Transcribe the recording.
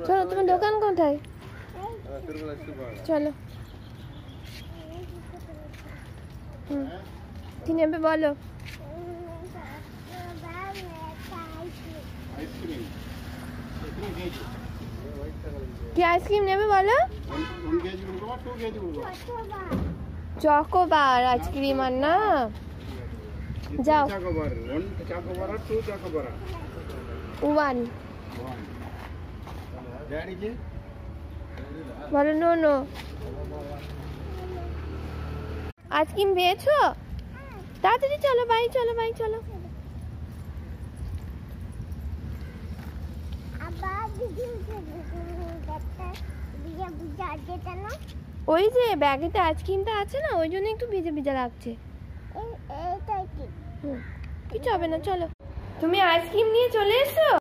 চলো, তোমার দোকান কোথায়? চলো। কি নেবে বলো? কি আইসক্রিম নেবে বলো? চকোবার আইসক্রিম আর না, যাও। ওয়ান বলো। No no. আইসক্রিম পেয়েছো? তাড়াতাড়ি চলো, বাই চলো, বাই চলো। ওই যে ব্যাগেতে আইসক্রিমটা আছে না, ওই জন্য একটু ভিজে ভিজে লাগছে। কিছু হবে না, চলো। তুমি আইসক্রিম নিয়ে চলে এসো।